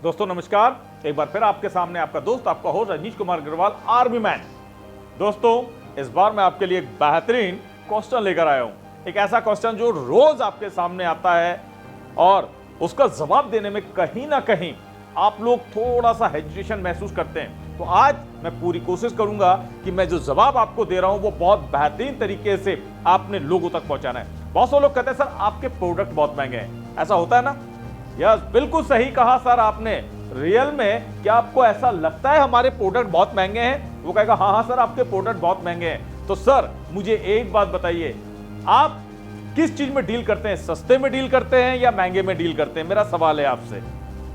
दोस्तों नमस्कार, एक बार फिर आपके सामने आपका दोस्त, आपका host Rajneesh Kumar Agarwal, army man. दोस्तों, इस बार मैं आपके लिए एक बेहतरीन क्वेश्चन लेकर आया हूं। एक ऐसा क्वेश्चन जो रोज आपके सामने आता है और उसका जवाब देने में कहीं ना कहीं आप लोग थोड़ा सा हेजिटेशन महसूस करते हैं। तो आज मैं पूरी कोशिश करूंगा कि मैं जो जवाब आपको दे रहा हूं वो बहुत बेहतरीन तरीके से आपने लोगों तक पहुंचाना है। बहुत से लोग कहते हैं सर आपके प्रोडक्ट बहुत महंगे हैं, ऐसा होता है ना? यस, बिल्कुल सही कहा सर आपने। रियल में क्या आपको ऐसा लगता है हमारे प्रोडक्ट बहुत महंगे हैं? वो कहेगा हाँ हाँ सर आपके प्रोडक्ट बहुत महंगे हैं। तो सर मुझे एक बात बताइए, आप किस चीज में डील करते हैं? सस्ते में डील करते हैं या महंगे में डील करते हैं? मेरा सवाल है आपसे।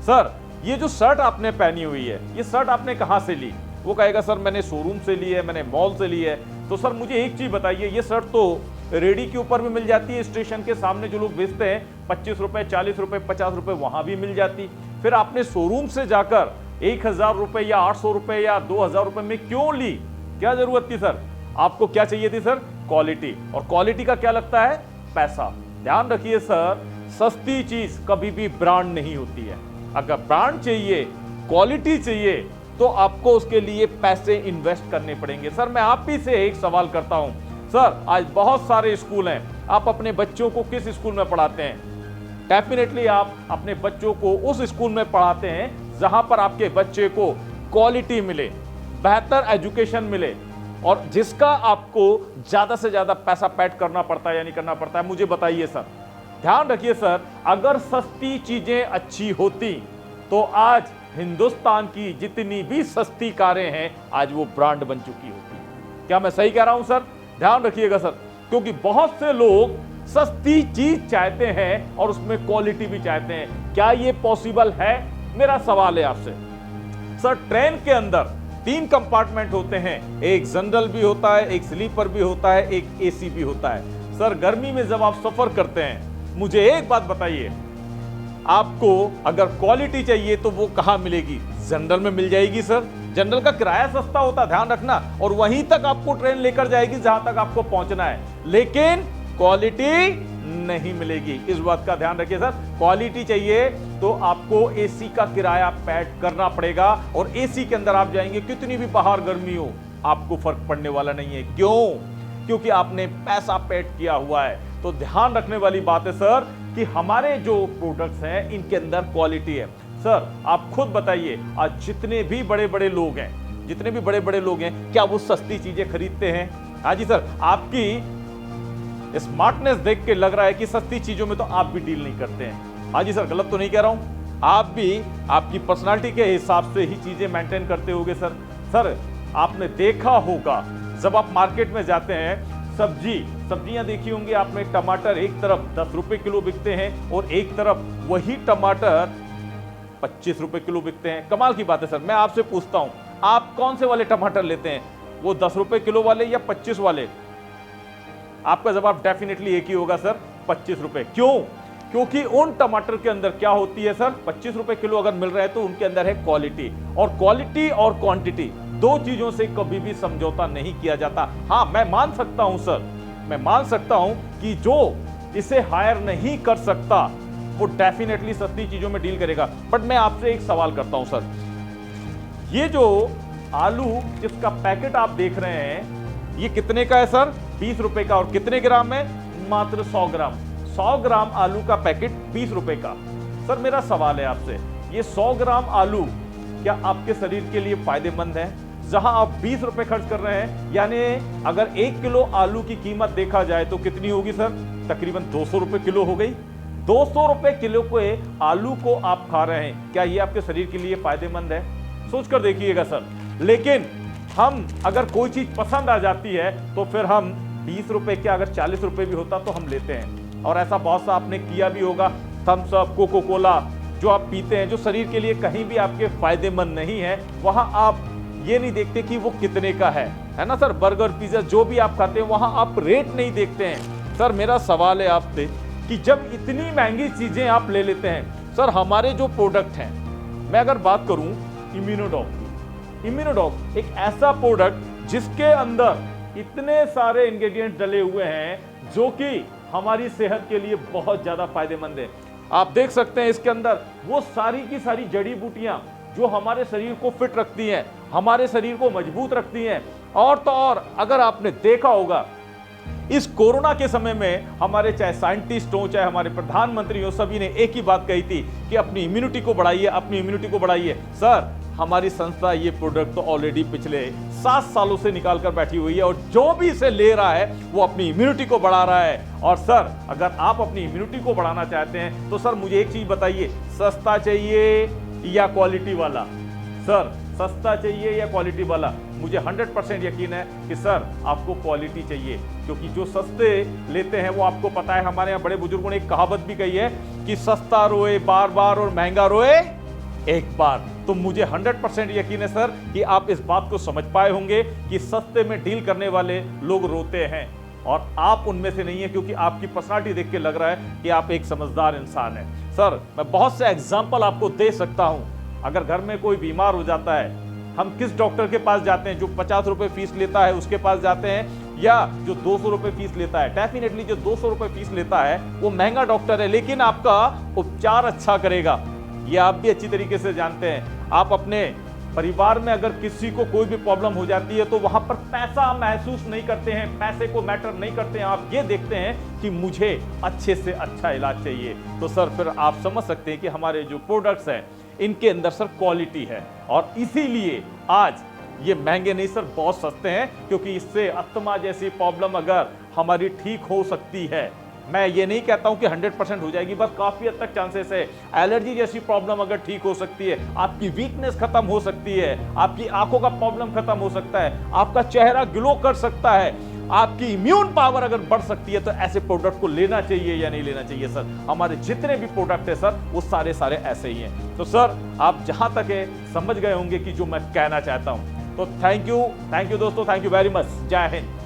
सर ये जो शर्ट आपने पहनी हुई है, ये शर्ट आपने कहां से ली? वो कहेगा सर मैंने शोरूम से ली है, मैंने मॉल से ली है। तो सर मुझे एक चीज बताइए, ये शर्ट तो रेडी के ऊपर भी मिल जाती है, स्टेशन के सामने जो लोग बेचते हैं 25 रुपए, 40 रुपए, 50 रुपए, वहां भी मिल जाती। फिर आपने शोरूम से जाकर 1000 रुपए या 800 रुपए या 2000 रुपए में क्यों ली? क्या जरूरत थी सर? आपको क्या चाहिए थी सर? क्वालिटी। और क्वालिटी का क्या लगता है? पैसा। ध्यान रखिए सर, सस्ती चीज कभी भी ब्रांड नहीं होती है। अगर ब्रांड चाहिए, क्वालिटी चाहिए, तो आपको उसके लिए पैसे इन्वेस्ट करने पड़ेंगे। सर मैं आप ही से एक सवाल करता हूं, सर आज बहुत सारे स्कूल हैं, आप अपने बच्चों को किस स्कूल में पढ़ाते हैं? डेफिनेटली आप अपने बच्चों को उस स्कूल में पढ़ाते हैं जहां पर आपके बच्चे को क्वालिटी मिले, बेहतर एजुकेशन मिले, और जिसका आपको ज्यादा से ज्यादा पैसा पेड करना पड़ता है या नहीं करना पड़ता है? मुझे बताइए सर। ध्यान रखिए सर, अगर सस्ती चीजें अच्छी होती तो आज हिंदुस्तान की जितनी भी सस्ती कारें हैं आज वो ब्रांड बन चुकी होती। क्या मैं सही कह रहा हूं सर? ध्यान रखिएगा सर, क्योंकि बहुत से लोग सस्ती चीज चाहते हैं और उसमें क्वालिटी भी चाहते हैं। क्या ये पॉसिबल है? मेरा सवाल है आपसे। सर ट्रेन के अंदर 3 कंपार्टमेंट होते हैं, एक जनरल भी होता है, एक स्लीपर भी होता है, एक एसी भी होता है। सर गर्मी में जब आप सफर करते हैं, मुझे एक बात बताइए, आपको अगर क्वालिटी चाहिए तो वो कहां मिलेगी? जनरल में मिल जाएगी सर। जनरल का किराया सस्ता होता है, ध्यान रखना, और वहीं तक आपको ट्रेन लेकर जाएगी जहां तक आपको पहुंचना है, लेकिन क्वालिटी नहीं मिलेगी। इस बात का ध्यान रखिए सर। क्वालिटी चाहिए तो आपको एसी का किराया पेड करना पड़ेगा, और एसी के अंदर आप जाएंगे, कितनी भी बाहर गर्मी हो आपको फर्क पड़ने वाला नहीं है। क्यों? क्योंकि आपने पैसा पेड किया हुआ है। तो ध्यान रखने वाली बात है सर कि हमारे जो प्रोडक्ट्स हैं इनके अंदर क्वालिटी है। सर आप खुद बताइए, आज जितने भी बड़े बड़े लोग हैं, क्या वो सस्ती चीजें खरीदते हैं? हाँ जी सर, आपकी स्मार्टनेस देख के लग रहा है कि सस्ती चीजों में तो आप भी डील नहीं करते हैं। हाँ जी सर, गलत तो नहीं कह रहा हूं? आप भी आपकी पर्सनालिटी के हिसाब से ही चीजें मेंटेन करते होंगे सर। सर आपने देखा होगा जब आप मार्केट में जाते हैं, सब्जियां देखी होंगी आपने, टमाटर एक तरफ 10 रुपए किलो बिकते हैं और एक तरफ वही टमाटर 25 रुपए किलो बिकते हैं। कमाल की बात है सर। मैं आपसे पूछता हूं, आप कौन से वाले टमाटर लेते हैं, वो 10 रुपए किलो वाले या 25 वाले? आपका जवाब डेफिनेटली एक ही होगा सर, 25 रुपए। क्यों? क्योंकि उन टमाटर के अंदर क्या होती है सर, 25 रुपए किलो अगर मिल रहा है तो उनके अंदर है क्वालिटी, और क्वालिटी और क्वांटिटी दो चीजों से कभी भी समझौता नहीं किया जाता। हाँ मैं मान सकता हूं सर, मैं मान सकता हूं कि जो इसे हायर नहीं कर सकता वो डेफिनेटली सस्ती चीजों में डील करेगा। बट मैं आपसे एक सवाल करता हूं सर, ये जो आलू जिसका पैकेट आप देख रहे हैं ये कितने का है सर? 20 रुपए का। और कितने ग्राम है? मात्र 100 ग्राम। 100 ग्राम आलू का पैकेट 20 रुपए का। सर मेरा सवाल है आपसे, ये 100 ग्राम आलू क्या आपके शरीर के लिए फायदेमंद है? जहां आप 20 रुपए खर्च कर रहे हैं, यानी अगर 1 किलो आलू की कीमत देखा जाए तो कितनी होगी सर? तकरीबन 200 रुपए किलो हो गई। 200 रुपए किलो के आलू को आप खा रहे हैं, क्या ये आपके शरीर के लिए फायदेमंद है? सोचकर देखिएगा सर। लेकिन हम अगर कोई चीज पसंद आ जाती है तो फिर हम 20 रुपए क्या, अगर 40 रुपए भी होता तो हम लेते हैं। और ऐसा बहुत सा आपने किया भी होगा। थम्स अप, कोको कोला जो आप पीते हैं, जो शरीर के लिए कहीं भी आपके फायदेमंद नहीं है, वहां आप ये नहीं देखते कि वो कितने का है ना सर? बर्गर, पिज्जा जो भी आप खाते हैं वहां आप रेट नहीं देखते हैं। सर मेरा सवाल है आपसे कि जब इतनी महंगी चीजें आप ले लेते हैं, सर हमारे जो प्रोडक्ट हैं, मैं अगर बात करूं इम्यूनोडॉक की, इम्यूनोडॉक एक ऐसा प्रोडक्ट जिसके अंदर इतने सारे इंग्रेडिएंट्स डले हुए हैं जो कि हमारी सेहत के लिए बहुत ज्यादा फायदेमंद है। आप देख सकते हैं इसके अंदर वो सारी की सारी जड़ी बूटियां जो हमारे शरीर को फिट रखती हैं, हमारे शरीर को मजबूत रखती हैं। और तो और अगर आपने देखा होगा इस कोरोना के समय में हमारे चाहे साइंटिस्ट हो, चाहे हमारे प्रधानमंत्री हो, सभी ने एक ही बात कही थी कि अपनी इम्यूनिटी को बढ़ाइए, अपनी इम्यूनिटी को बढ़ाइए। सर, हमारी संस्था ये प्रोडक्ट तो ऑलरेडी पिछले 7 सालों से निकाल कर बैठी हुई है और जो भी इसे ले रहा है वो अपनी इम्यूनिटी को बढ़ा रहा है। और सर, अगर आप अपनी इम्यूनिटी को बढ़ाना चाहते हैं तो सर मुझे एक चीज बताइए, सस्ता चाहिए या क्वालिटी वाला? सर, सस्ता चाहिए या क्वालिटी वाला? मुझे 100% यकीन है कि सर आपको क्वालिटी चाहिए, क्योंकि जो सस्ते लेते हैं वो आपको पता है, हमारे यहाँ बड़े बुजुर्गों ने एक कहावत भी कही है कि सस्ता रोए बार बार और महंगा रोए एक बार। तो मुझे 100% यकीन है सर कि आप इस बात को समझ पाए होंगे कि सस्ते में डील करने वाले लोग रोते हैं और आप उनमें से नहीं है, क्योंकि आपकी पर्सनालिटी देख के लग रहा है कि आप एक समझदार इंसान हैं। सर, मैं बहुत से एग्जाम्पल आपको दे सकता हूं। अगर घर में कोई बीमार हो जाता है, हम किस डॉक्टर के पास जाते हैं? जो 50 रुपए फीस लेता है उसके पास जाते हैं, या जो 200 रुपए फीस लेता है? डेफिनेटली जो 200 रुपए फीस लेता है वो महंगा डॉक्टर है, लेकिन आपका उपचार अच्छा करेगा। ये आप भी अच्छी तरीके से जानते हैं। आप अपने परिवार में अगर किसी को कोई भी प्रॉब्लम हो जाती है तो वहां पर पैसा महसूस नहीं करते हैं, पैसे को मैटर नहीं करते हैं। आप ये देखते हैं कि मुझे अच्छे से अच्छा इलाज चाहिए। तो सर फिर आप समझ सकते हैं कि हमारे जो प्रोडक्ट्स हैं इनके अंदर सर क्वालिटी है, और इसीलिए आज ये महंगे नहीं सर, बहुत सस्ते हैं, क्योंकि इससे अस्थमा जैसी प्रॉब्लम अगर हमारी ठीक हो सकती है, मैं ये नहीं कहता हूं कि 100% हो जाएगी, बस काफी हद तक चांसेस है। एलर्जी जैसी प्रॉब्लम अगर ठीक हो सकती है, आपकी वीकनेस खत्म हो सकती है, आपकी आंखों का प्रॉब्लम खत्म हो सकता है, आपका चेहरा ग्लो कर सकता है, आपकी इम्यून पावर अगर बढ़ सकती है, तो ऐसे प्रोडक्ट को लेना चाहिए या नहीं लेना चाहिए? सर, हमारे जितने भी प्रोडक्ट है सर वो सारे सारे ऐसे ही हैं। तो सर आप जहां तक है समझ गए होंगे कि जो मैं कहना चाहता हूं। तो थैंक यू दोस्तों, थैंक यू वेरी मच। जय हिंद।